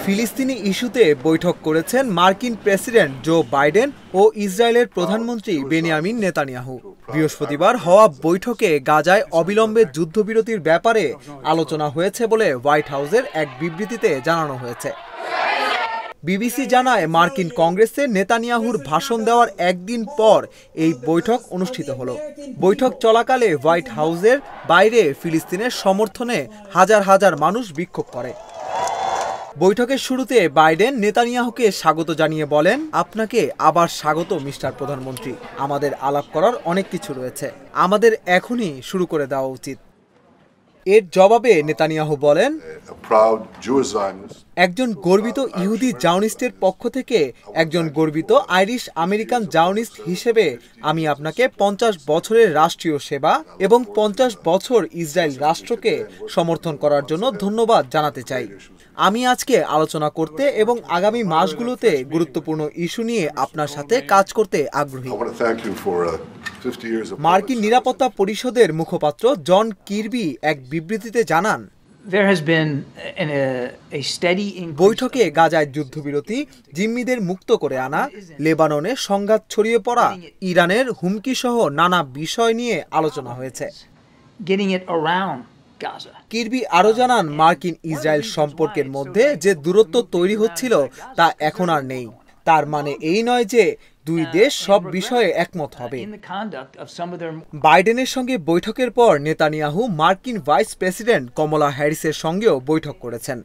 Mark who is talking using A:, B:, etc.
A: ফিলিস্তিনি ইস্যুতে বৈঠক করেছেন মার্কিন প্রেসিডেন্ট জো বাইডেন ও ইসরায়েলের প্রধানমন্ত্রী বেনিয়ামিন নেতানিয়াহু। বৃহস্পতিবার হওয়া বৈঠকে গাজায় অবিলম্বে যুদ্ধবিরতির ব্যাপারে আলোচনা হয়েছে বলে হোয়াইট হাউসের এক বিবৃতিতে জানানো হয়েছে। বিবিসি জানায়, মার্কিন কংগ্রেসে নেতানিয়াহুর ভাষণ দেওয়ার একদিন পর এই বৈঠক অনুষ্ঠিত হলো। বৈঠক চলাকালে হোয়াইট হাউসের বাইরে ফিলিস্তিনের সমর্থনে হাজার হাজার মানুষ বিক্ষোভ করে। বৈঠকের শুরুতে বাইডেন নেতানিয়াহুকে স্বাগত জানিয়ে বলেন, আপনাকে আবার স্বাগত মিস্টার প্রধানমন্ত্রী। আমাদের আলাপ করার অনেক কিছু রয়েছে, আমাদের এখনই শুরু করে দেওয়া উচিত। এর জবাবে নেতানিয়াহু বলেন, একজন গর্বিত ইহুদি জায়নিস্টের পক্ষ থেকে একজন গর্বিত আইরিশ আমেরিকান জায়নিস্ট হিসেবে আমি আপনাকে 50 বছরের রাষ্ট্রীয় সেবা এবং 50 বছর ইসরায়েল রাষ্ট্রকে সমর্থন করার জন্য ধন্যবাদ জানাতে চাই। আমি আজকে আলোচনা করতে এবং আগামী মাসগুলোতে গুরুত্বপূর্ণ ইস্যু নিয়ে আপনার সাথে কাজ করতে আগ্রহী। মার্কিন নিরাপত্তা পরিষদের মুখপাত্র জন কির্বি এক বিবৃতিতে জানান, বৈঠকে গাজায় যুদ্ধবিরতি, জিম্মিদের মুক্ত করে আনা, লেবাননে সংঘাত ছড়িয়ে পড়া, ইরানের হুমকি সহ নানা বিষয় নিয়ে আলোচনা হয়েছে। কির্বি আরও জানান, মার্কিন ইসরায়েল সম্পর্কের মধ্যে যে দূরত্ব তৈরি হচ্ছিল তা এখন আর নেই। তার মানে এই নয় যে দুই দেশ সব বিষয়ে একমত হবে। বাইডেনের সঙ্গে বৈঠকের পর নেতানিয়াহু মার্কিন ভাইস প্রেসিডেন্ট কমলা হ্যারিসের সঙ্গেও বৈঠক করেছেন।